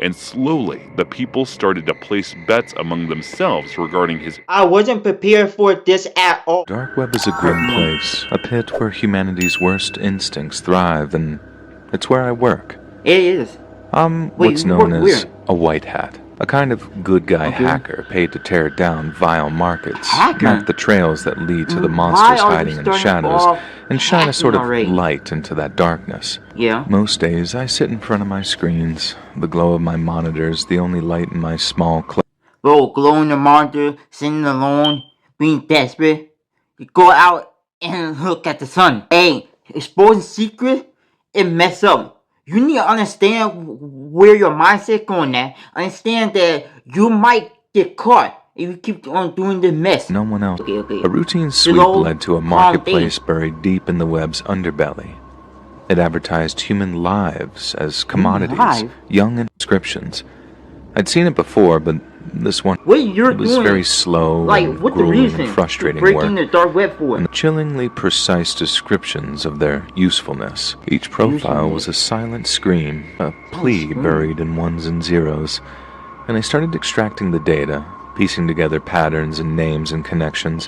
and slowly the people started to place bets among themselves regarding his... I wasn't prepared for this at all. Dark web is a grim place, a pit where humanity's worst instincts thrive, and it's where I work. It is. What's known as a white hat. A kind of good guy hacker paid to tear down vile markets, map the trails that lead to the monsters hiding in the shadows, and shine a sort of light into that darkness. Yeah. Most days, I sit in front of my screens, the glow of my monitors, the only light in my small Bro, glowing the monitor, sitting alone, being desperate. You go out and look at the sun. Hey, exposing secret, it mess up. You need to understand where your mindset going at. Understand that you might get caught if you keep on doing the mess. No one else. Okay. A routine sweep led to a marketplace buried deep in the web's underbelly. It advertised human lives as commodities, young inscriptions. I'd seen it before, but this one was very slow, and grueling and frustrating work, the dark web for? and chillingly precise descriptions of their usefulness. Each profile was a silent scream, a plea buried in ones and zeros, and I started extracting the data, piecing together patterns and names and connections,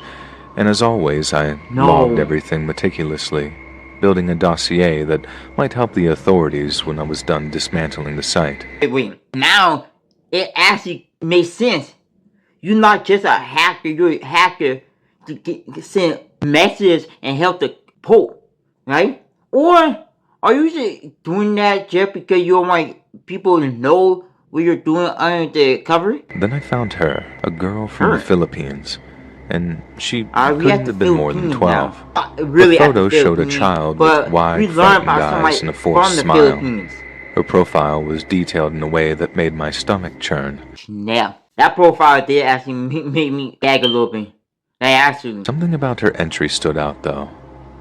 and as always, I logged everything meticulously, building a dossier that might help the authorities when I was done dismantling the site. Wait, now it actually makes sense. You're not just a hacker, you're a hacker to send messages and help the Pope, right? Or are you just doing that just because you don't want people to know what you're doing under the cover? Then I found her, a girl from the Philippines, and she couldn't have been more than 12. The photo showed a child with wide, frightened eyes and a forced smile. Her profile was detailed in a way that made my stomach churn. Now, that profile did actually make me gag a little bit. Something about her entry stood out, though.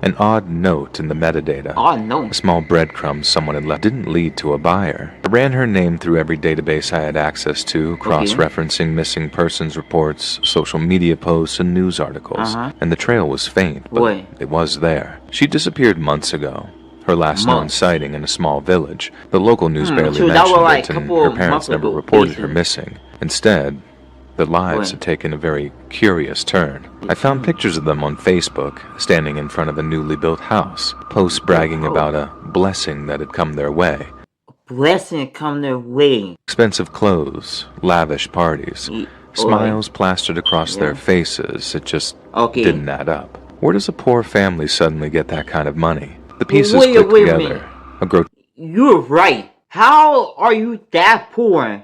An odd note in the metadata. A small breadcrumb someone had left didn't lead to a buyer. I ran her name through every database I had access to, cross-referencing missing persons reports, social media posts, and news articles. And the trail was faint, but it was there. She disappeared months ago. Her last known sighting in a small village. The local news barely mentioned it, and her parents never reported her missing. Instead, their lives had taken a very curious turn. I found pictures of them on Facebook, standing in front of a newly built house, posts bragging about a blessing that had come their way. Blessing come their way. Expensive clothes, lavish parties, smiles plastered across their faces. It just didn't add up. Where does a poor family suddenly get that kind of money? The pieces clicked together. You're right. How are you that poor,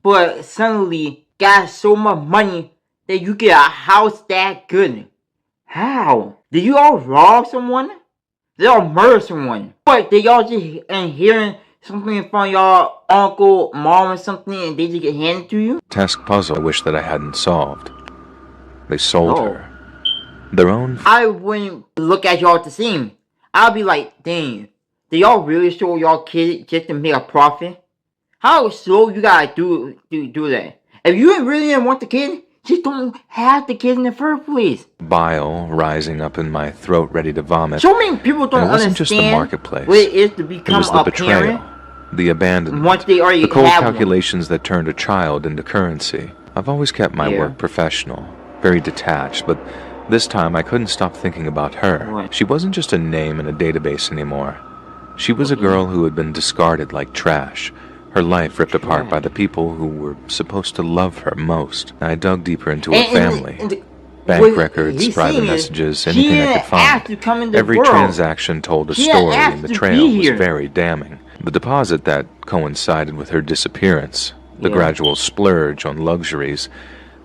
but suddenly got so much money that you get a house that good? How? Did you all rob someone? Did y'all murder someone? But did y'all just hearing something from y'all uncle, mom, or something, and they just get handed to you? Task puzzle I wish that I hadn't solved. They sold her. Their own... I wouldn't look at y'all the same. I'll be like, dang, did y'all really show y'all kids just to make a profit? How slow you gotta do that? If you really didn't want the kid, just don't have the kid in the first place. Bile rising up in my throat, ready to vomit. So many people don't understand. It wasn't just the marketplace. What it is to become it was the a betrayal, parent, the abandonment, once they already the cold have calculations that turned a child into currency. I've always kept my work professional, very detached, but this time I couldn't stop thinking about her. She wasn't just a name in a database anymore. She was a girl who had been discarded like trash, her life ripped apart by the people who were supposed to love her most. I dug deeper into her family. Bank records, private messages, anything I could find. Every transaction told a story, and the trail was very damning. The deposit that coincided with her disappearance, the gradual splurge on luxuries,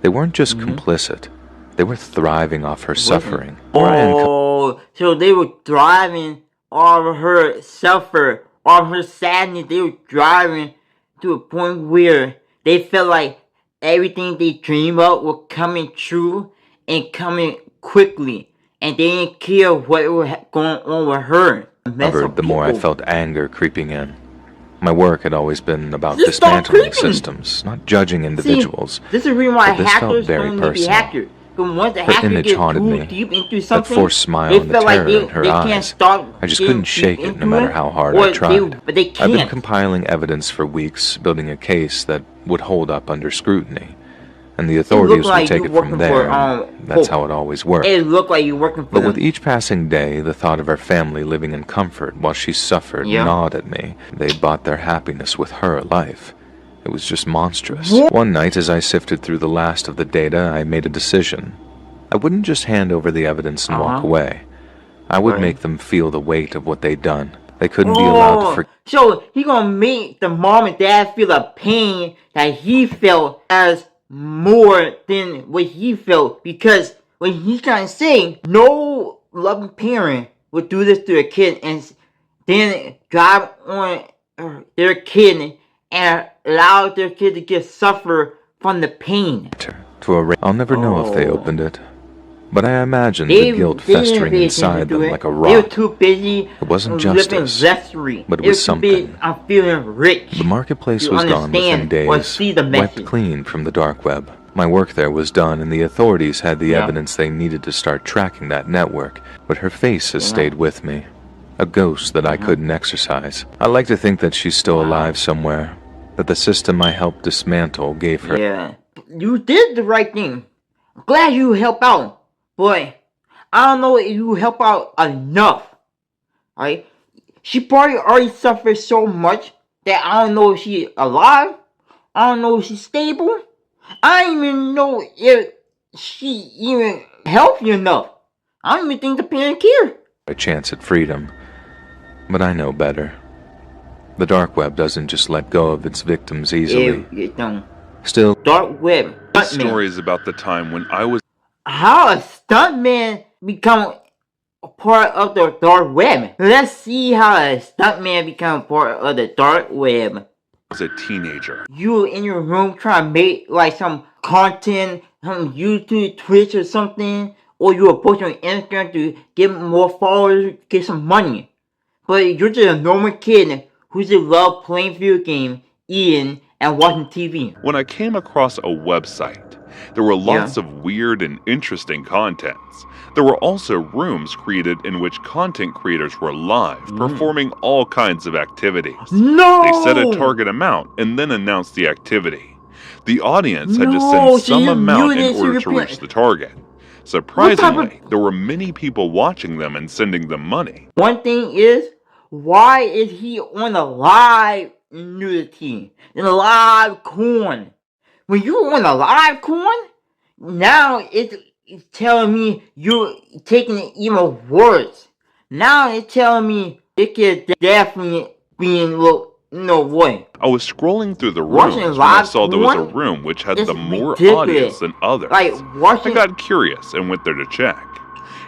they weren't just complicit. They were thriving off her suffering. Oh, so they were thriving off of her suffer, off of her sadness. They were driving to a point where they felt like everything they dreamed of was coming true and coming quickly. And they didn't care what was going on with her. The more I felt anger creeping in. My work had always been about dismantling systems, not judging individuals. See, this is the reason why hackers don't need to be hackers. But once the Her hacker image gets haunted too me. deep into That something, forced smile they and the feel like terror in her they can't eyes. stop. I just couldn't shake it no matter how hard I tried. But they I've been can't. compiling evidence for weeks, building a case that would hold up under scrutiny. And the It authorities looked would like take you it from working there. for That's how it always worked. It looked like you working for But them. with each passing day, the thought of our family living in comfort while she suffered gnawed at me. They bought their happiness with her life. It was just monstrous. One night, as I sifted through the last of the data, I made a decision. I wouldn't just hand over the evidence and walk away. I would make them feel the weight of what they'd done. They couldn't be allowed to forget. So he gonna make the mom and dad feel the pain that he felt as more than what he felt, because what he's trying to say, no loving parent would do this to a kid and then drive on their kid and allow their kid to get suffer from the pain. I'll never know if they opened it. But I imagined the guilt festering inside them like a rot. They were too busy. It wasn't justice, but it was something. I'm feeling rich. The marketplace was gone within days, wiped clean from the dark web. My work there was done, and the authorities had the evidence they needed to start tracking that network. But her face has stayed with me, a ghost that I couldn't exorcise. I like to think that she's still alive somewhere, that the system I helped dismantle gave her. Yeah, you did the right thing. I'm glad you help out. But I don't know if you help out enough. Right? She probably already suffered so much that I don't know if she's alive. I don't know if she's stable. I don't even know if she even healthy enough. I don't even think the parent care. A chance at freedom. But I know better. The dark web doesn't just let go of its victims easily. It don't. Still, dark web. This story is about the time when I was how a stuntman become a part of the dark web. Let's see how a stuntman become part of the dark web. As a teenager. You in your room trying to make like some content on YouTube, Twitch or something, or you are posting on Instagram to get more followers, get some money. But you're just a normal kid who just love playing video games, eating, and watching TV. When I came across a website, there were lots of weird and interesting contents. There were also rooms created in which content creators were live, performing all kinds of activities. No! They set a target amount and then announced the activity. The audience had to send some amount in order to reach the target. Surprisingly, there were many people watching them and sending them money. One thing is, why is he on the live nudity? In the live corn? When you're on a live corn, now it's telling me you're taking it even worse. Now it's telling me it could definitely be in no way. I was scrolling through the rooms when I saw there was a room which had the more audience than others. Like I got curious and went there to check.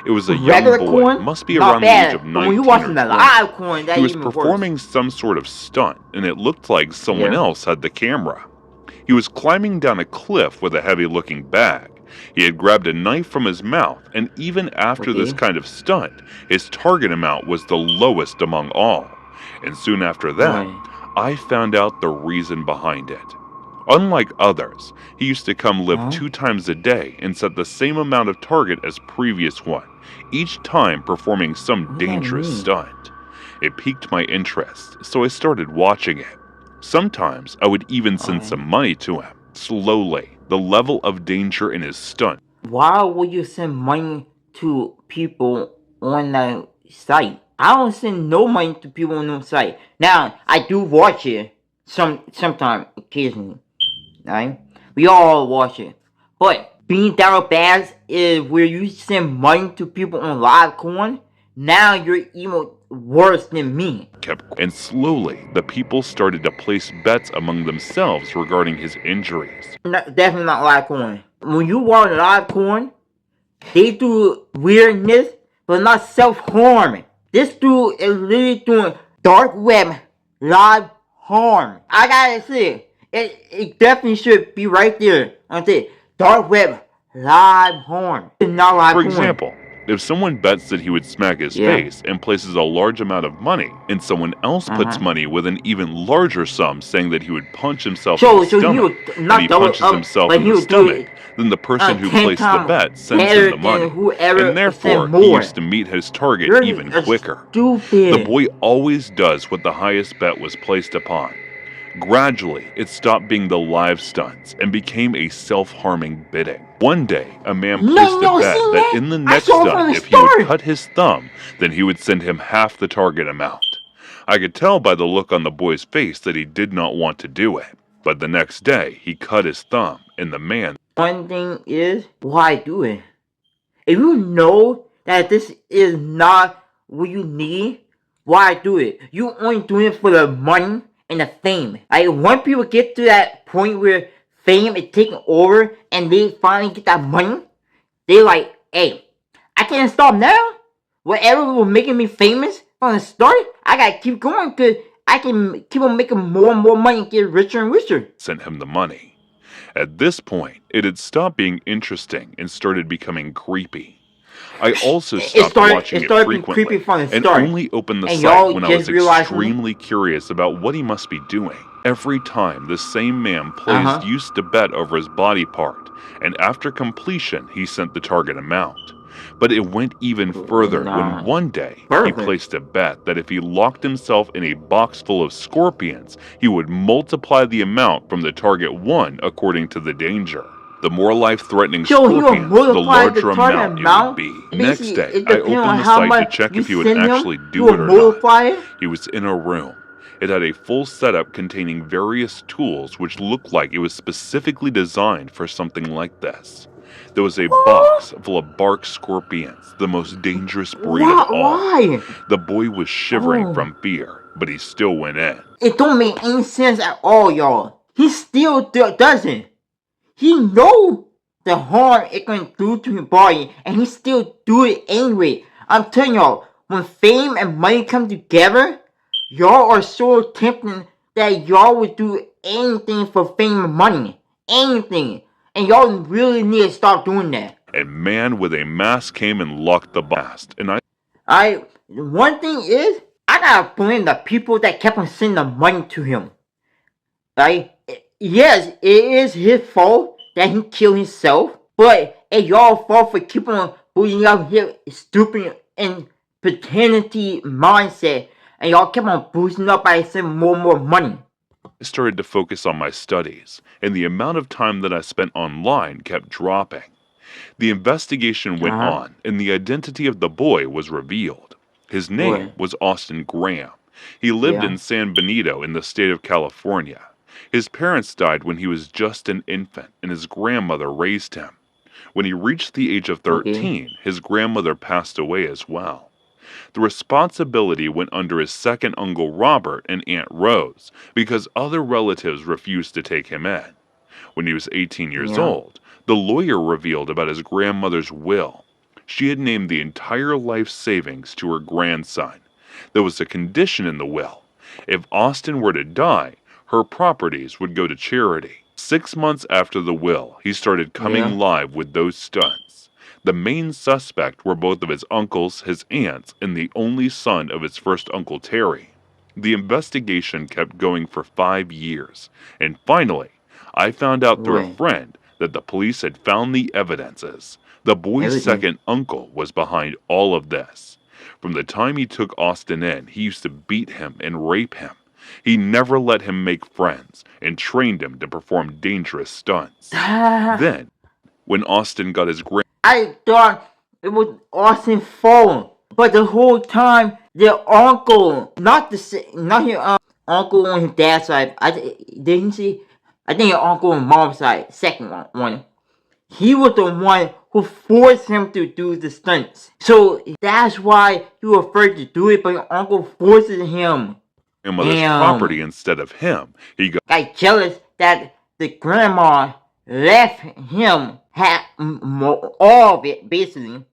It was a young boy, corn, must be around the age of 19 when you watching the live corn, he was performing some sort of stunt, and it looked like someone else had the camera. He was climbing down a cliff with a heavy-looking bag. He had grabbed a knife from his mouth, and even after this kind of stunt, his target amount was the lowest among all. And soon after that, I found out the reason behind it. Unlike others, he used to come live 2 times a day and set the same amount of target as previous one, each time performing some dangerous stunt. It piqued my interest, so I started watching it. Sometimes I would even send some money to him. Slowly, the level of danger in his stunt. Why would you send money to people on that site? I don't send no money to people on the site. Now, I do watch it sometime, occasionally. Right? We all watch it. But being down bads is where you send money to people on live corn. Now you're even worse than me. And slowly, the people started to place bets among themselves regarding his injuries. Definitely not live corn. When you watch live corn, they do weirdness, but not self-harm. This dude is literally doing dark web live harm. I gotta say, it definitely should be right there on the dark web live harm. It's not live For corn. example, If someone bets that he would smack his face and places a large amount of money, and someone else puts money with an even larger sum saying that he would punch himself in the stomach, and he punches himself in the stomach, then the person who placed the bet sends him the money, and therefore he used to meet his target even quicker. The boy always does what the highest bet was placed upon. Gradually, it stopped being the live stunts and became a self-harming bidding. One day, a man placed a bet that in the next stunt, if he would cut his thumb, then he would send him half the target amount. I could tell by the look on the boy's face that he did not want to do it. But the next day, he cut his thumb, and the man... One thing is, why do it? If you know that this is not what you need, why do it? You only do it for the money and the fame. Like, when people get to that point where fame is taking over and they finally get that money, they're like, hey, I can't stop now. Whatever was making me famous from the start, I gotta keep going because I can keep on making more and more money and get richer and richer. Sent him the money. At this point, it had stopped being interesting and started becoming creepy. I also stopped watching it frequently and only opened the site when I was extremely curious about what he must be doing. Every time, the same man used to bet over his body part, and after completion, he sent the target amount. But it went even further when one day he placed a bet that if he locked himself in a box full of scorpions, he would multiply the amount from the target one according to the danger. The more life-threatening scorpions, the larger amount it would be. Next day, I opened the site to check if he would actually do it or not. He was in a room. It had a full setup containing various tools which looked like it was specifically designed for something like this. There was a box full of bark scorpions, the most dangerous breed of all. The boy was shivering from fear, but he still went in. It don't make any sense at all, y'all. He still doesn't. He knows the harm it can do to his body, and he still do it anyway. I'm telling y'all, when fame and money come together, y'all are so tempting that y'all would do anything for fame and money. Anything. And y'all really need to stop doing that. A man with a mask came and locked the blast, and one thing is, I gotta blame the people that kept on sending the money to him. Like, yes, it is his fault that he killed himself, but it's y'all fault for keeping on boosting up his stupid and pretendity mindset, and y'all kept on boosting up by sending more and more money. I started to focus on my studies, and the amount of time that I spent online kept dropping. The investigation went on, and the identity of the boy was revealed. His name was Austin Graham. He lived in San Benito in the state of California. His parents died when he was just an infant, and his grandmother raised him. When he reached the age of 13, his grandmother passed away as well. The responsibility went under his second uncle Robert and Aunt Rose because other relatives refused to take him in. When he was 18 years old, the lawyer revealed about his grandmother's will. She had named the entire life savings to her grandson. There was a condition in the will. If Austin were to die, her properties would go to charity. 6 months after the will, he started coming live with those stunts. The main suspect were both of his uncles, his aunts, and the only son of his first uncle Terry. The investigation kept going for 5 years, and finally, I found out through a friend that the police had found the evidences. The boy's second uncle was behind all of this. From the time he took Austin in, he used to beat him and rape him. He never let him make friends and trained him to perform dangerous stunts. Then, when Austin got his I thought it was Austin's fault, but the whole time their uncle, not his uncle on his dad's side. I think your uncle on mom's side, second one. He was the one who forced him to do the stunts. So that's why he was afraid to do it, but your uncle forces him. Grandmother's property instead of him. He got jealous that the grandma left him have all of it, basically,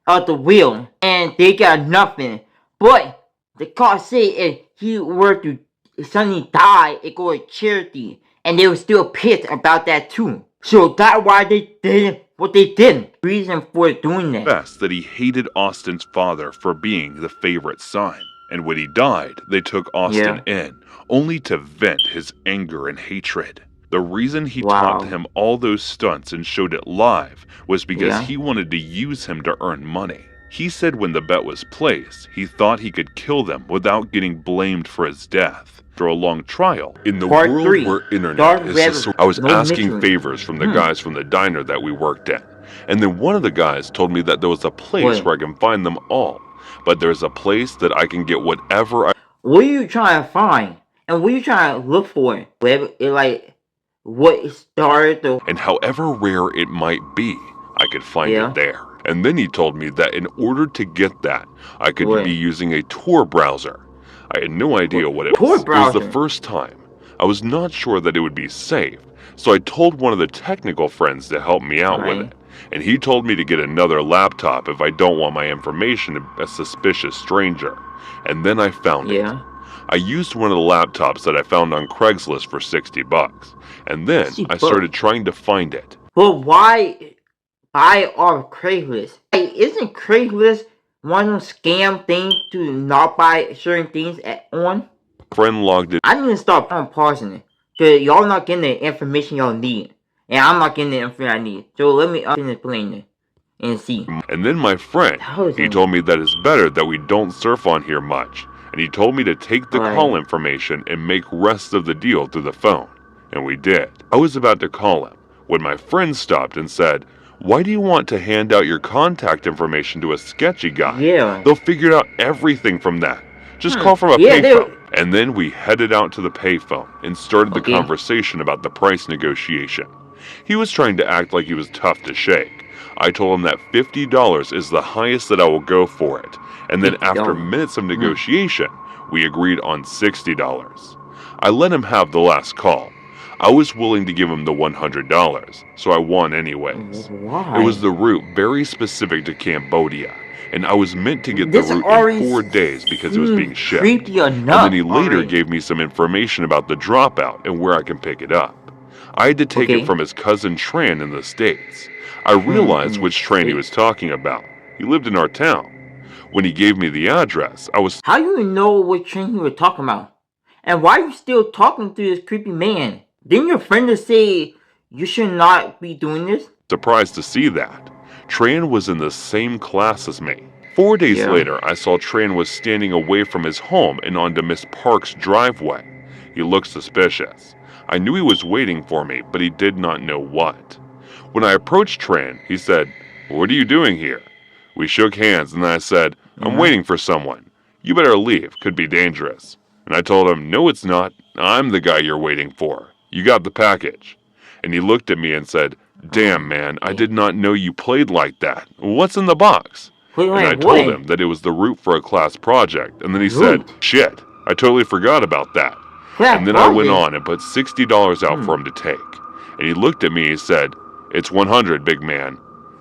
of the will, and they got nothing. But the cops say if he were to suddenly die, it go to charity, and they were still pissed about that too. So that's why they didn't what they did. Reason for doing that. Confessed that he hated Austin's father for being the favorite son. And when he died, they took Austin in, only to vent his anger and hatred. The reason he taught him all those stunts and showed it live was because he wanted to use him to earn money. He said when the bet was placed, he thought he could kill them without getting blamed for his death. After a long trial, in the Part world 3, where internet DARKWEB, is I was asking mystery. favors from the guys from the diner that we worked at. And then one of the guys told me that there was a place where I can find them all. But there's a place that I can get whatever I... What are you trying to find? And what are you trying to look for? What it started and however rare it might be, I could find it there. And then he told me that in order to get that, I could be using a Tor browser. I had no idea what it was. It was the first time. I was not sure that it would be safe, so I told one of the technical friends to help me out with it. And he told me to get another laptop if I don't want my information to a suspicious stranger. And then I found it. I used one of the laptops that I found on Craigslist for $60. And then I started trying to find it. But why buy off Craigslist? Hey, isn't Craigslist one of those scam things to not buy certain things on? Friend logged in. I need to stop pausing it. Cause y'all not getting the information y'all need. And I'm not getting the information I need. So let me explain it and see. And then my friend, he told me that it's better that we don't surf on here much. And he told me to take the call information and make rest of the deal through the phone. And we did. I was about to call him when my friend stopped and said, "Why do you want to hand out your contact information to a sketchy guy? They'll figure out everything from that. Just call from a payphone." And then we headed out to the payphone and started the conversation about the price negotiation. He was trying to act like he was tough to shake. I told him that $50 is the highest that I will go for it. And then after minutes of negotiation, we agreed on $60. I let him have the last call. I was willing to give him the $100, so I won anyways. It was the route very specific to Cambodia, and I was meant to get the route in 4 days because it was being shipped. And then he later gave me some information about the dropout and where I can pick it up. I had to take it from his cousin Tran in the States. I realized which train he was talking about. He lived in our town. When he gave me the address, I was... How you know what train he was talking about? And why are you still talking to this creepy man? Didn't your friend just say you should not be doing this? Surprised to see that. Tran was in the same class as me. 4 days later, I saw Tran was standing away from his home and onto Miss Park's driveway. He looked suspicious. I knew he was waiting for me, but he did not know what. When I approached Tran, he said, "What are you doing here?" We shook hands and then I said, "I'm waiting for someone. You better leave, could be dangerous." And I told him, "No, it's not. I'm the guy you're waiting for. You got the package." And he looked at me and said, "Damn, man, I did not know you played like that. What's in the box?" And I told him that it was the route for a class project. And then he said, "Shit, I totally forgot about that." And then I went on and put $60 out for him to take. And he looked at me and said, "It's 100, big man."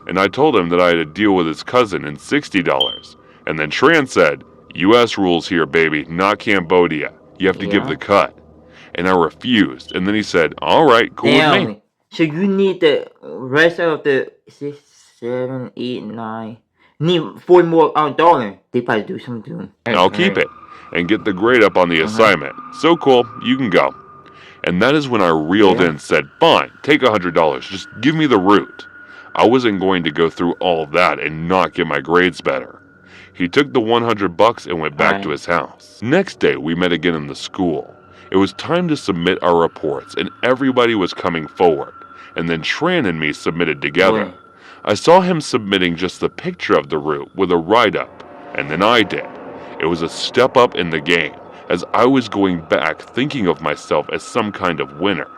And I told him that I had to deal with his cousin and $60. And then Tran said, "U.S. rules here, baby, not Cambodia. You have to give the cut." And I refused. And then he said, "All right, cool with me." So you need the rest of the 6, 7, 8, 9. Need 4 more dollars. They probably do something to him. And I'll keep it and get the grade up on the assignment. So cool, you can go. And that is when I reeled in and said, "Fine, take $100. Just give me the route." I wasn't going to go through all that and not get my grades better. He took the $100 and went back to his house. Next day, we met again in the school. It was time to submit our reports, and everybody was coming forward. And then Tran and me submitted together. I saw him submitting just the picture of the route with a write-up, and then I did. It was a step up in the game, as I was going back thinking of myself as some kind of winner.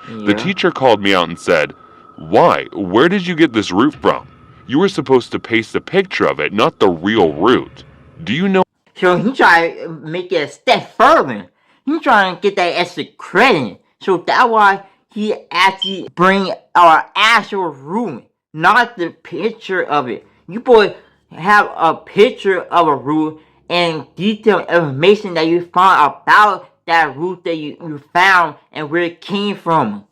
The teacher called me out and said, "Why? Where did you get this route from? You were supposed to paste a picture of it, not the real route. Do you know?" So he trying to make it a step further. He trying to get that extra credit. So that's why he actually bring our actual route, not the picture of it. You boy have a picture of a route and detailed information that you found about that route that you found and where it came from.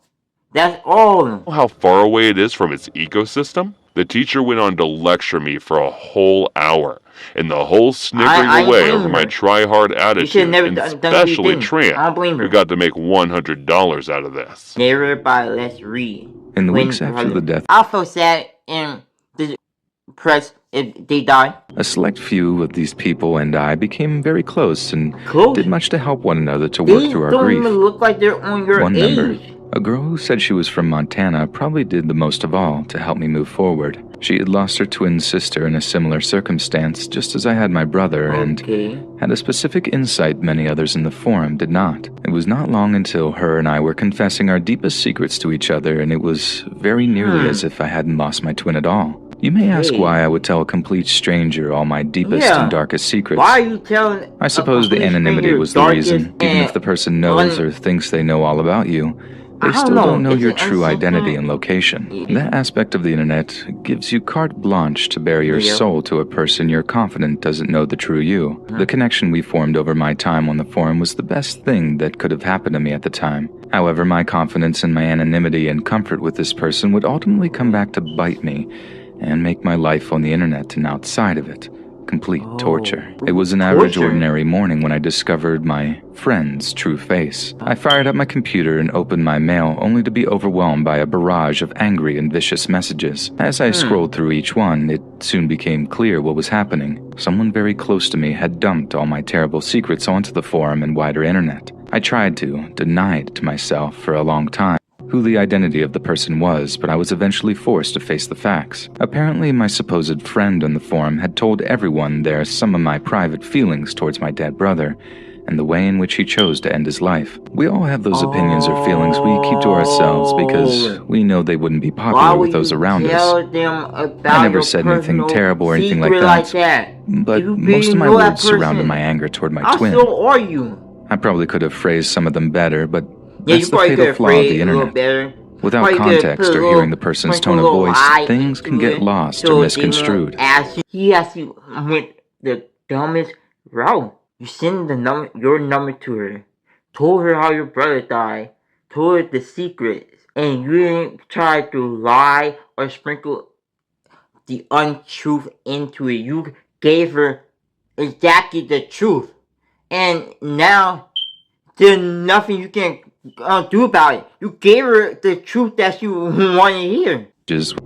That's all. Know how far away it is from its ecosystem? The teacher went on to lecture me for a whole hour, and the whole sniggering away over my try-hard attitude, and especially Tramp, who got to make $100 out of this. Everybody, let's read. In the weeks after the death, I feel sad and depressed if they died. A select few of these people and I became very close and did much to help one another to work through our grief. They don't even look like they're on your One age. member, a girl who said she was from Montana, probably did the most of all to help me move forward. She had lost her twin sister in a similar circumstance, just as I had my brother, and had a specific insight many others in the forum did not. It was not long until her and I were confessing our deepest secrets to each other, and it was very nearly as if I hadn't lost my twin at all. You may ask why I would tell a complete stranger all my deepest and darkest secrets. Why are you telling? I suppose the anonymity was the reason, even if the person knows or thinks they know all about you. They still don't know your true identity and location. That aspect of the internet gives you carte blanche to bare your soul to a person you're confident doesn't know the true you. The connection we formed over my time on the forum was the best thing that could have happened to me at the time. However, my confidence in my anonymity and comfort with this person would ultimately come back to bite me and make my life on the internet and outside of it complete torture. It was an average ordinary morning when I discovered my friend's true face. I fired up my computer and opened my mail only to be overwhelmed by a barrage of angry and vicious messages. As I scrolled through each one, it soon became clear what was happening. Someone very close to me had dumped all my terrible secrets onto the forum and wider internet. I tried to deny it to myself for a long time, who the identity of the person was, but I was eventually forced to face the facts. Apparently, my supposed friend on the forum had told everyone there some of my private feelings towards my dead brother, and the way in which he chose to end his life. We all have those opinions or feelings we keep to ourselves because we know they wouldn't be popular with those around us. I never said anything terrible or anything like that, but most of my words surrounded my anger toward my twin. I probably could have phrased some of them better, but that's the fatal flaw of the internet. Without context or hearing the person's tone of voice, things can get lost or misconstrued. He asked you went the dumbest route. You send your number to her, told her how your brother died, told her the secrets, and you didn't try to lie or sprinkle the untruth into it. You gave her exactly the truth, and now there's nothing you can do about it. You gave her the truth that you wanted to hear.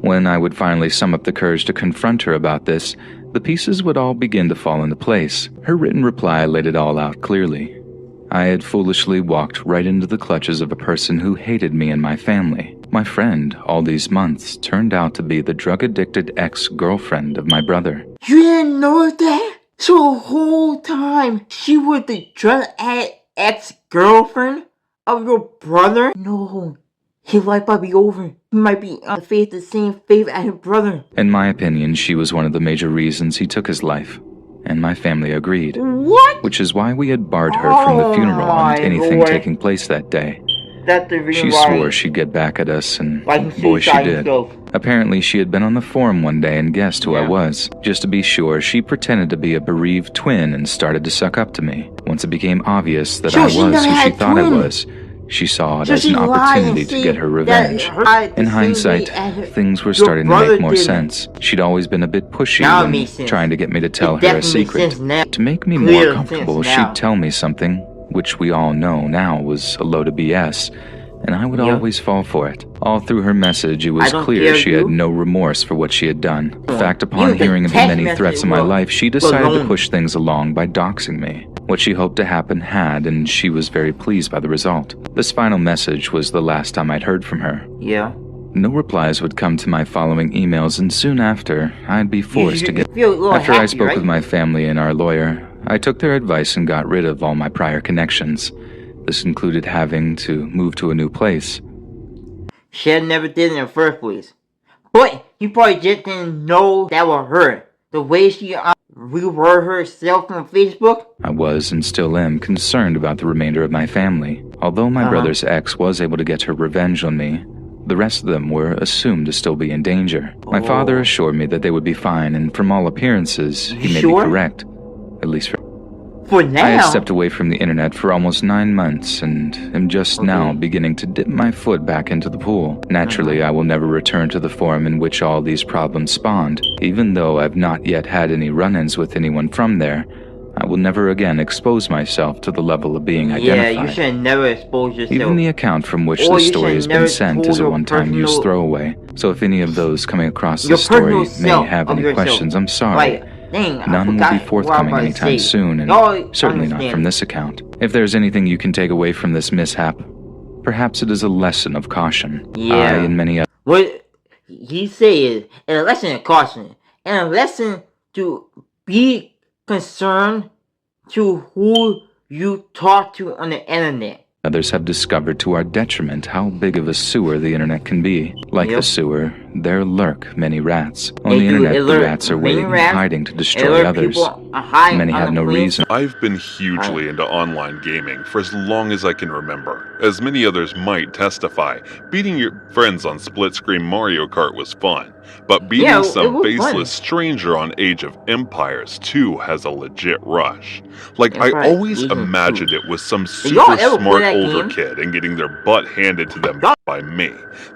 When I would finally sum up the courage to confront her about this, the pieces would all begin to fall into place. Her written reply laid it all out clearly. I had foolishly walked right into the clutches of a person who hated me and my family. My friend, all these months, turned out to be the drug-addicted ex-girlfriend of my brother. You didn't know that? So the whole time, she was the drug-addict ex-girlfriend of your brother? No, his life might be over. He might be face the same fate as his brother. In my opinion, she was one of the major reasons he took his life, and my family agreed. What? Which is why we had barred her from the funeral and anything taking place that day. That's the reason she swore she'd get back at us, and boy, she did. Apparently, she had been on the forum one day and guessed who I was. Just to be sure, she pretended to be a bereaved twin and started to suck up to me. Once it became obvious that I was who she thought I was, she saw it as an opportunity to get her revenge. In hindsight, things were starting to make more sense. She'd always been a bit pushy when trying to get me to tell her a secret. To make me more comfortable, she'd tell me something, which we all know now was a load of BS, and I would always fall for it. All through her message, it was clear she had no remorse for what she had done. In fact, upon hearing of the many threats in my life, she decided to push things along by doxing me. What she hoped to happen had, and she was very pleased by the result. This final message was the last time I'd heard from her. No replies would come to my following emails, and soon after, I'd be forced to get... After I spoke with my family and our lawyer, I took their advice and got rid of all my prior connections. This included having to move to a new place. She had never did in the first place. But you probably just didn't know that was her. The way she rewrote herself on Facebook. I was, and still am, concerned about the remainder of my family. Although my brother's ex was able to get her revenge on me, the rest of them were assumed to still be in danger. My father assured me that they would be fine, and from all appearances, he may be correct. At least For now. I have stepped away from the internet for almost 9 months and am just now beginning to dip my foot back into the pool. Naturally, I will never return to the forum in which all these problems spawned. Even though I've not yet had any run-ins with anyone from there, I will never again expose myself to the level of being identified. Yeah, you should never expose yourself. Even the account from which the story has been sent is a one-time use throwaway. So if any of those coming across the story may have any questions, I'm sorry. None will be forthcoming anytime soon, and certainly not from this account. If there's anything you can take away from this mishap, perhaps it is a lesson of caution. Yeah. I and many others. What he said, a lesson of caution, and a lesson to be concerned to who you talk to on the internet. Others have discovered to our detriment how big of a sewer the internet can be. Like the sewer, there lurk many rats. On the internet, the rats are waiting and hiding to destroy others. Many have no reason. I've been hugely into online gaming for as long as I can remember. As many others might testify, beating your friends on split-screen Mario Kart was fun. But beating some faceless stranger on Age of Empires 2 has a legit rush. Like, I always imagined it was some super smart older kid and getting their butt handed to them by me,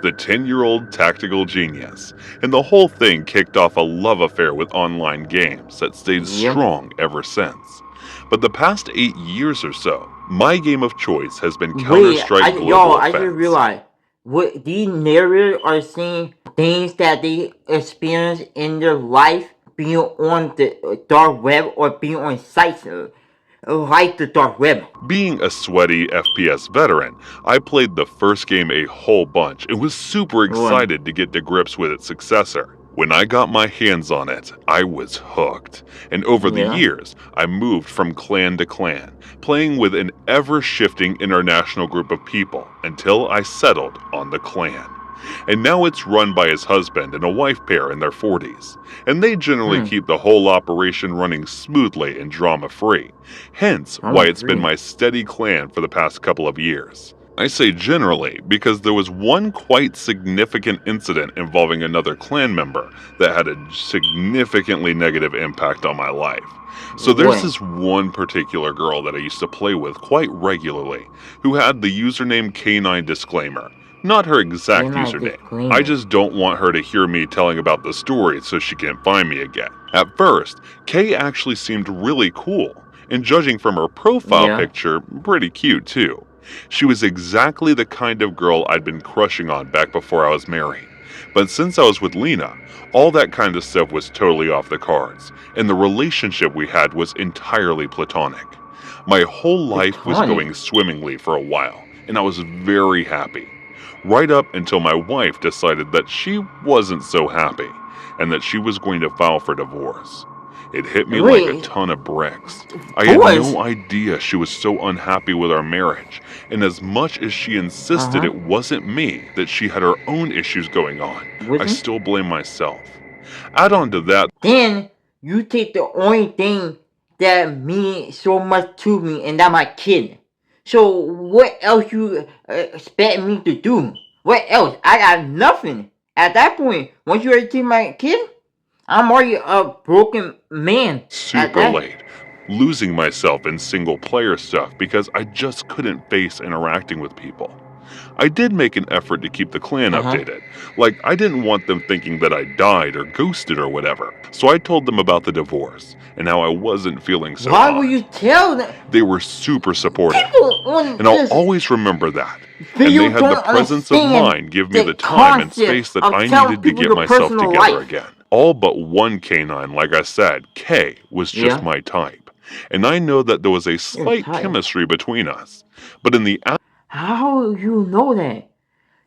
the 10-year-old tactical genius. And the whole thing kicked off a love affair with online games that stayed strong ever since. But the past 8 years or so, my game of choice has been Counter-Strike Global Offense. I just realized, what these narrators are saying things that they experience in their life being on the dark web or being on sites like the dark web. Being a sweaty FPS veteran, I played the first game a whole bunch and was super excited to get to grips with its successor. When I got my hands on it, I was hooked. And over the years, I moved from clan to clan, playing with an ever-shifting international group of people until I settled on the clan. And now it's run by his husband and a wife pair in their 40s. And they generally keep the whole operation running smoothly and drama-free. Hence why it's been my steady clan for the past couple of years. I say generally because there was one quite significant incident involving another clan member that had a significantly negative impact on my life. So there's this one particular girl that I used to play with quite regularly who had the username K9 Disclaimer. Not her exact username. I just don't want her to hear me telling about the story so she can't find me again. At first, Kay actually seemed really cool, and judging from her profile picture, pretty cute too. She was exactly the kind of girl I'd been crushing on back before I was married. But since I was with Lena, all that kind of stuff was totally off the cards, and the relationship we had was entirely platonic. My whole life was going swimmingly for a while, and I was very happy. Right up until my wife decided that she wasn't so happy, and that she was going to file for divorce. It hit me like a ton of bricks. I had no idea she was so unhappy with our marriage, and as much as she insisted it wasn't me, that she had her own issues going on, I still blame myself. Add on to that, then you take the only thing that means so much to me, and that's my kid. So what else you expect me to do? What else? I got nothing. At that point, once you already take my kid, I'm already a broken man. Super late. Losing myself in single player stuff because I just couldn't face interacting with people. I did make an effort to keep the clan updated. Like, I didn't want them thinking that I died or ghosted or whatever. So I told them about the divorce and how I wasn't feeling so Why would you tell them? They were super supportive. And I'll always remember that. And they had the presence of mind give me the time and space that I needed to get myself together again. All but one canine, like I said, K, was just my type. And I know that there was a slight chemistry between us. But in the how you know that?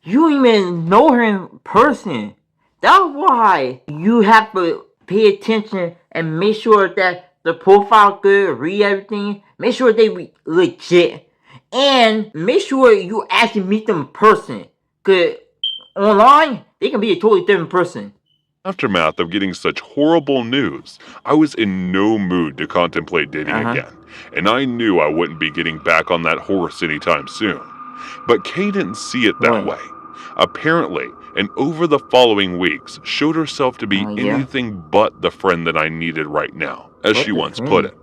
You don't even know her in person. That's why you have to pay attention and make sure that the profile good, read everything, make sure they legit, and make sure you actually meet them in person. Cause online, they can be a totally different person. Aftermath of getting such horrible news, I was in no mood to contemplate dating again, and I knew I wouldn't be getting back on that horse anytime soon. But Kay didn't see it that way. Apparently, and over the following weeks, showed herself to be anything but the friend that I needed right now, as she once put it.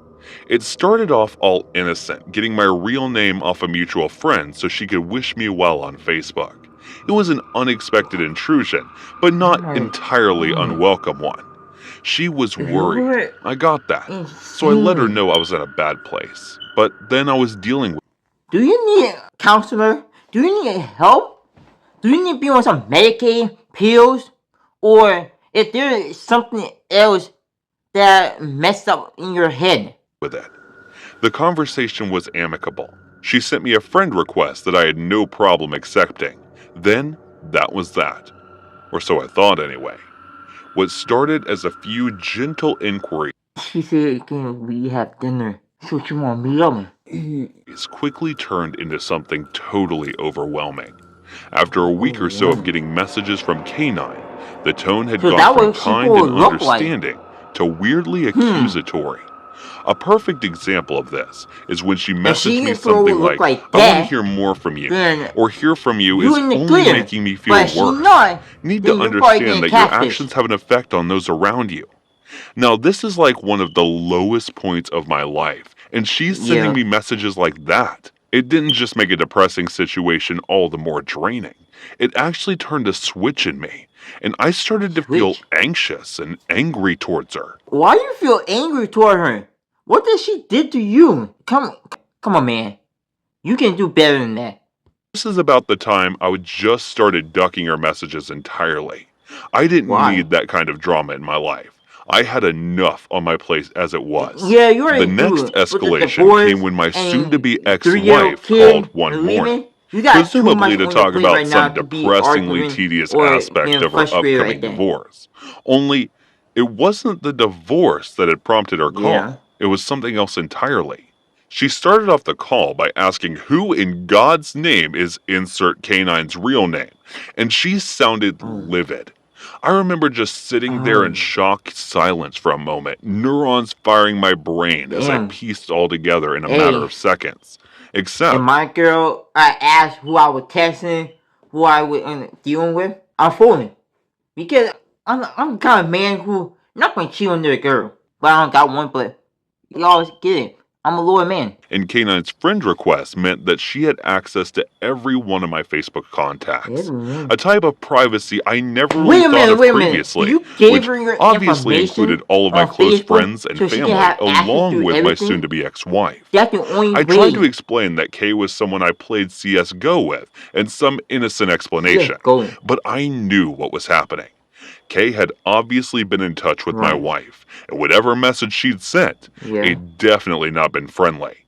It started off all innocent, getting my real name off a mutual friend so she could wish me well on Facebook. It was an unexpected intrusion, but not entirely unwelcome one. She was worried. I got that. So I let her know I was in a bad place. But then I was dealing with... Do you need a counselor? Do you need help? Do you need to be on some Medicaid, pills? Or if there is something else that messed up in your head? With it. The conversation was amicable. She sent me a friend request that I had no problem accepting. Then, that was that. Or so I thought anyway. What started as a few gentle inquiries... She said, can we have dinner? So she want me up. It's quickly turned into something totally overwhelming. After a week or so of getting messages from K9, the tone had gone from kind and understanding to weirdly accusatory. A perfect example of this is when she messaged me something like, I want to hear more from you, or hear from you is only making me feel worse. Need to understand that your actions have an effect on those around you. Now, this is like one of the lowest points of my life, and she's sending me messages like that. It didn't just make a depressing situation all the more draining. It actually turned a switch in me, and I started to feel anxious and angry towards her. Why do you feel angry toward her? What did she did to you? Come on, man. You can do better than that. This is about the time I would just started ducking her messages entirely. I didn't need that kind of drama in my life. I had enough on my plate as it was. Yeah, you already The next escalation came when my soon-to-be ex-wife called one morning, presumably to talk about some depressingly tedious aspect of her upcoming divorce. Only, it wasn't the divorce that had prompted her call. It was something else entirely. She started off the call by asking who in God's name is insert K9's real name, and she sounded livid. I remember just sitting there in shocked silence for a moment, neurons firing my brain as I pieced all together in a matter of seconds. Except... And my girl, I asked who I was texting, who I was dealing with, I'm fooling. Because I'm the kind of man who not going to cheat on their girl. But I don't got one, but you always get it. I'm a loyal man. And K9's friend request meant that she had access to every one of my Facebook contacts. A type of privacy I never really thought of previously, which obviously included all of my close friends and family, along with my soon-to-be ex-wife. I tried to explain that K was someone I played CSGO with, and some innocent explanation, but I knew what was happening. Kay had obviously been in touch with my wife, and whatever message she'd sent, it definitely not been friendly.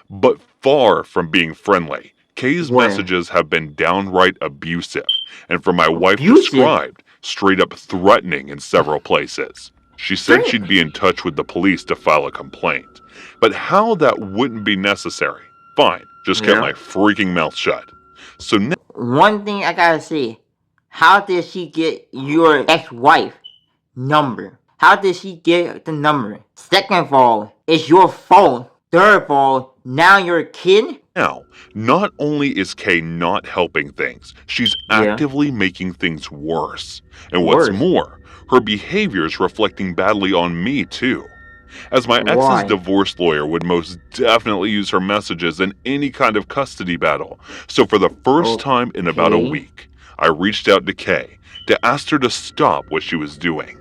But far from being friendly, Kay's messages have been downright abusive, and from my wife described, straight up threatening in several places. She said she'd be in touch with the police to file a complaint, but how that wouldn't be necessary. Fine, just kept my freaking mouth shut. So one thing I gotta say. How did she get your ex-wife number? How did she get the number? Second of all, it's your fault. Third of all, now you're a kid? Now, not only is Kay not helping things, she's actively making things worse. And what's more, her behavior is reflecting badly on me too. As my ex's divorce lawyer would most definitely use her messages in any kind of custody battle. So for the first time in about a week, I reached out to Kay to ask her to stop what she was doing.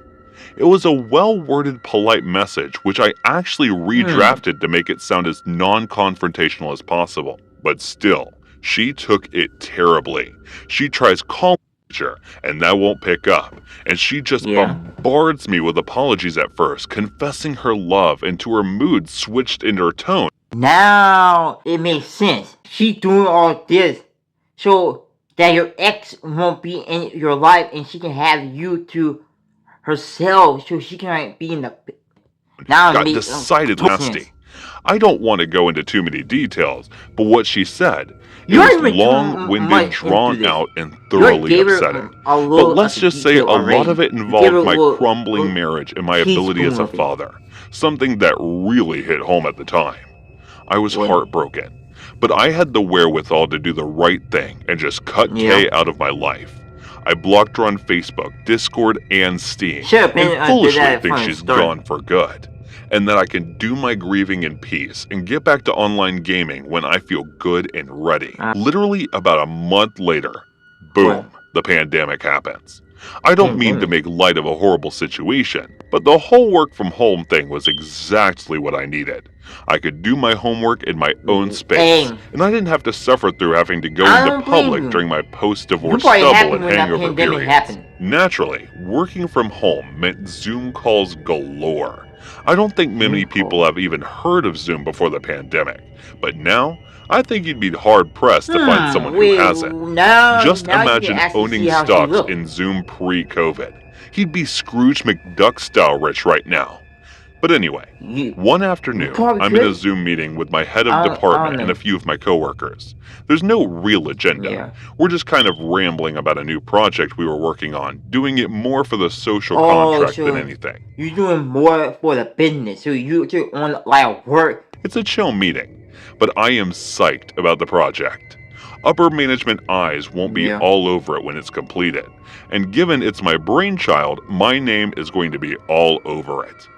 It was a well-worded, polite message, which I actually redrafted to make it sound as non-confrontational as possible. But still, she took it terribly. She tries calling her, and that won't pick up. And she just bombards me with apologies at first, confessing her love, and to her mood switched into her tone. Now it makes sense. She doing all this so that your ex won't be in your life and she can have you to herself so she can be in the... Now got decided nasty. I don't want to go into too many details, but what she said, it was long-winded, drawn out, and thoroughly upsetting. But let's just say a lot of it involved my crumbling marriage and my ability as a father, something that really hit home at the time. I was heartbroken. But I had the wherewithal to do the right thing and just cut Kay out of my life. I blocked her on Facebook, Discord, and Steam, and foolishly think she's gone for good. and that I can do my grieving in peace and get back to online gaming when I feel good and ready. Literally about a month later, boom, the pandemic happens. I don't mean to make light of a horrible situation, but the whole work from home thing was exactly what I needed. I could do my homework in my own space, and I didn't have to suffer through having to go into public during my post-divorce stubble and hangover periods. Naturally, working from home meant Zoom calls galore. I don't think many people have even heard of Zoom before the pandemic, but now, I think you'd be hard-pressed to find someone who hasn't. Just imagine owning stocks in Zoom pre-COVID. He'd be Scrooge McDuck-style rich right now. But anyway, one afternoon, I'm in a Zoom meeting with my head of department and a few of my coworkers. There's no real agenda. We're just kind of rambling about a new project we were working on, doing it more for the social contract than anything. You're doing more for the business, so you're on like work. It's a chill meeting, but I am psyched about the project. Upper management eyes won't be all over it when it's completed, and given it's my brainchild, my name is going to be all over it.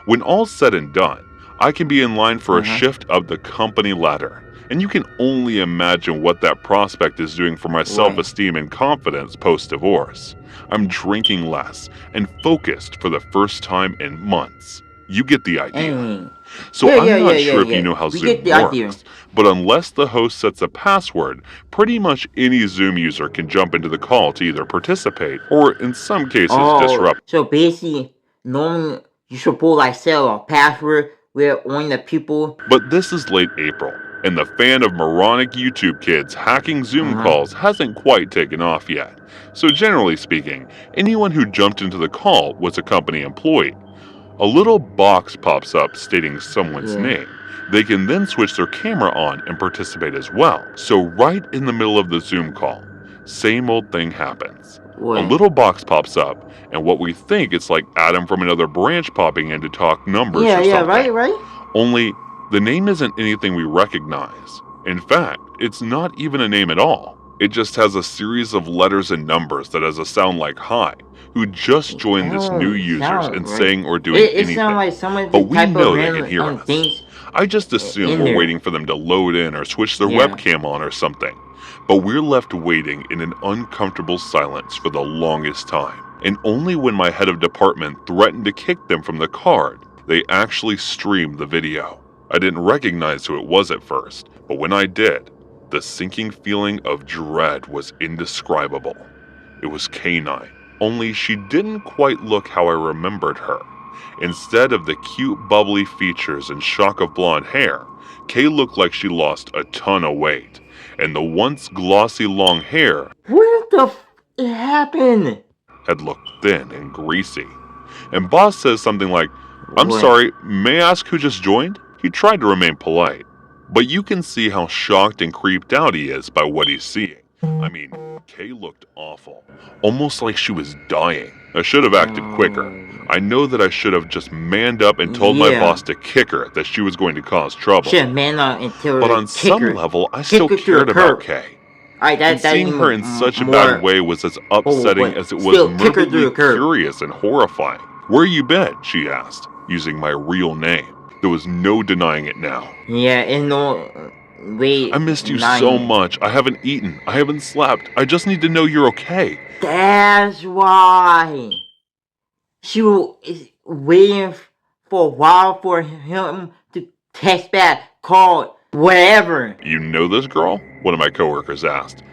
When all's said and done, I can be in line for a shift of the company ladder, and you can only imagine what that prospect is doing for my self-esteem and confidence post-divorce. I'm drinking less and focused for the first time in months. You get the idea. So I'm not sure if you know how Zoom works, but unless the host sets a password, pretty much any Zoom user can jump into the call to either participate or, in some cases, disrupt. So basically, normally you should put like set a password where only the people. But this is late April, and the fan of moronic YouTube kids hacking Zoom calls hasn't quite taken off yet. So generally speaking, anyone who jumped into the call was a company employee. A little box pops up stating someone's name. They can then switch their camera on and participate as well. So right in the middle of the Zoom call, same old thing happens. A little box pops up, and what we think it's like Adam from another branch popping in to talk numbers or something. Right. Only, the name isn't anything we recognize. In fact, it's not even a name at all. It just has a series of letters and numbers that has a sound like hi, who just joined this new users and saying or doing anything. But we know they can hear us. I just assume we're waiting for them to load in or switch their webcam on or something. But we're left waiting in an uncomfortable silence for the longest time. And only when my head of department threatened to kick them from the card, they actually streamed the video. I didn't recognize who it was at first, but when I did, the sinking feeling of dread was indescribable. It was K9, only she didn't quite look how I remembered her. Instead of the cute bubbly features and shock of blonde hair, Kay looked like she lost a ton of weight. And the once glossy long hair it happened? Had looked thin and greasy. And boss says something like, "I'm sorry, may I ask who just joined?" He tried to remain polite, but you can see how shocked and creeped out he is by what he's seeing. I mean, Kay looked awful, almost like she was dying. I should have acted quicker. I know that I should have just manned up and told my boss to kick her, that she was going to cause trouble. But on some level, I still cared about Kay. And seeing her in such a bad way was as upsetting as it was morbidly curious and horrifying. "Where you been?" she asked, using my real name. There was no denying it now. I missed you so much. I haven't eaten. I haven't slept. I just need to know you're okay. That's why. She was waiting for a while for him to text back, call, whatever. "You know this girl?" one of my coworkers asked.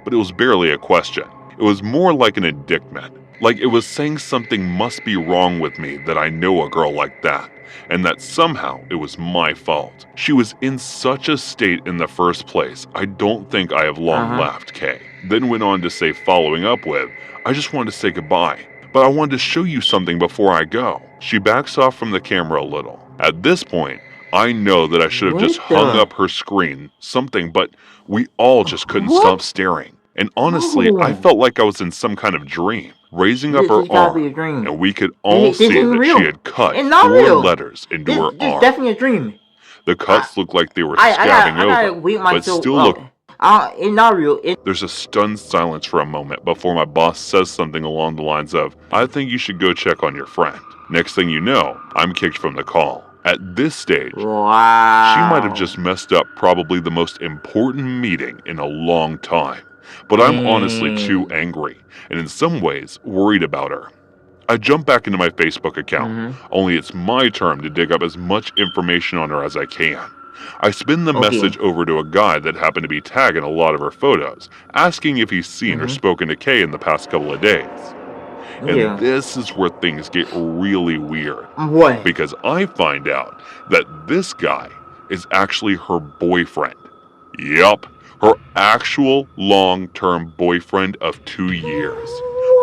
But it was barely a question. It was more like an indictment. Like it was saying something must be wrong with me that I know a girl like that, and that somehow it was my fault. She was in such a state in the first place, I don't think I have long left, Kay. Then went on to say, following up with, "I just wanted to say goodbye, but I wanted to show you something before I go." She backs off from the camera a little. At this point, I know that I should have just hung up her screen, something, but we all just couldn't stop staring. And honestly, I felt like I was in some kind of dream. Raising up her arm, and we could all see that she had cut 4 letters into her arm. It's definitely a dream. The cuts looked like they were scabbing over, but still look. It's not real. There's a stunned silence for a moment before my boss says something along the lines of, "I think you should go check on your friend." Next thing you know, I'm kicked from the call. At this stage, Wow. she might have just messed up probably the most important meeting in a long time. But I'm honestly too angry, and in some ways, worried about her. I jump back into my Facebook account, only it's my turn to dig up as much information on her as I can. I spin the message over to a guy that happened to be tagging a lot of her photos, asking if he's seen or spoken to Kay in the past couple of days. And this is where things get really weird. What? Because I find out that this guy is actually her boyfriend. Yup, her actual long-term boyfriend of 2 years.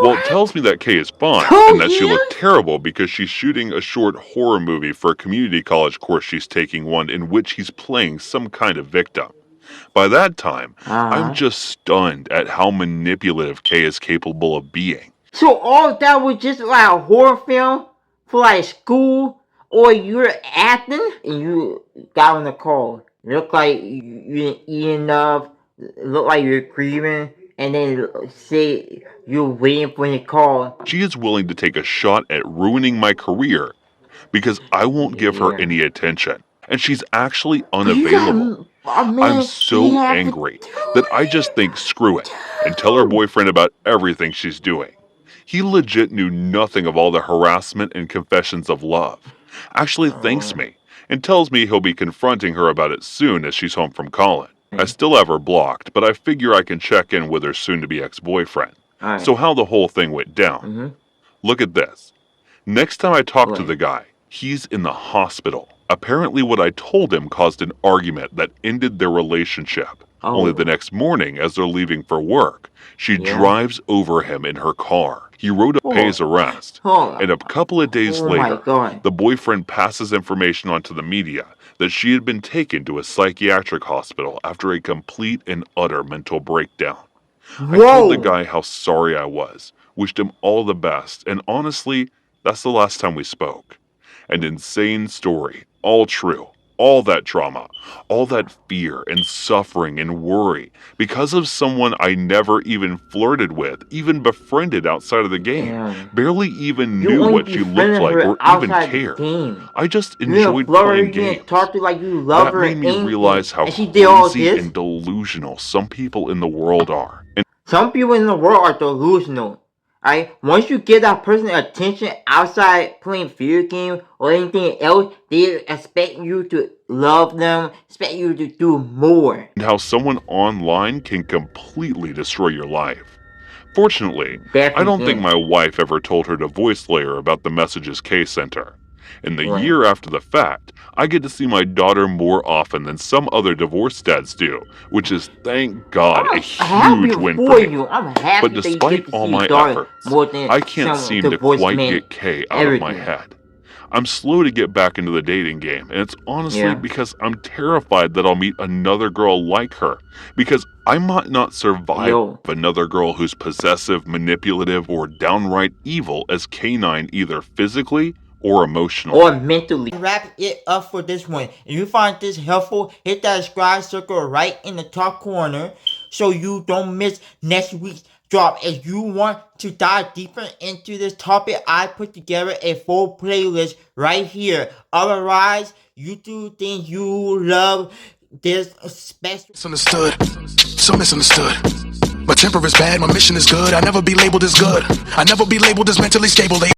Well, it tells me that Kay is fine, and that she looked terrible because she's shooting a short horror movie for a community college course she's taking, one in which he's playing some kind of victim. By that time, I'm just stunned at how manipulative Kay is capable of being. So all that was just like a horror film for like school, or you're acting and you got on the call. Look like you didn't eat enough, look like you're grieving, and then say you're waiting for the call. She is willing to take a shot at ruining my career because I won't give her any attention. And she's actually unavailable. I'm so angry that I just think screw it and tell her boyfriend about everything she's doing. He legit knew nothing of all the harassment and confessions of love. Actually thanks me and tells me he'll be confronting her about it soon as she's home from college. I still have her blocked, but I figure I can check in with her soon-to-be ex-boyfriend. So how the whole thing went down. Look at this. Next time I talk to the guy, he's in the hospital. Apparently what I told him caused an argument that ended their relationship. Only the next morning, as they're leaving for work, she drives over him in her car. He wrote up Pay's arrest, and a couple of days later, the boyfriend passes information onto the media that she had been taken to a psychiatric hospital after a complete and utter mental breakdown. I told the guy how sorry I was, wished him all the best, and honestly, that's the last time we spoke. An insane story, all true. All that trauma, all that fear and suffering and worry because of someone I never even flirted with, even befriended outside of the game, barely even knew what she looked like or even cared. I just enjoyed playing games. That made me realize how crazy and delusional some people in the world are. And some people in the world are delusional. Alright, once you get that person's attention outside playing video game or anything else, they expect you to love them, expect you to do more. And how someone online can completely destroy your life. Fortunately, I don't think my wife ever told her divorce lawyer about the messages Kay sent her. In the year after the fact, I get to see my daughter more often than some other divorced dads do, which is, thank God, a huge win for me. But despite all my efforts, I can't seem to quite get Kay out of my head. I'm slow to get back into the dating game, and it's honestly because I'm terrified that I'll meet another girl like her, because I might not survive another girl who's possessive, manipulative, or downright evil as K9 either physically or emotionally. Or mentally. Wrap it up for this one. If you find this helpful, hit that subscribe circle right in the top corner so you don't miss next week's drop. If you want to dive deeper into this topic, I put together a full playlist right here. Otherwise, you do things you love this special. Misunderstood. So misunderstood. My temper is bad, my mission is good. I never be labeled as good. I never be labeled as mentally stable.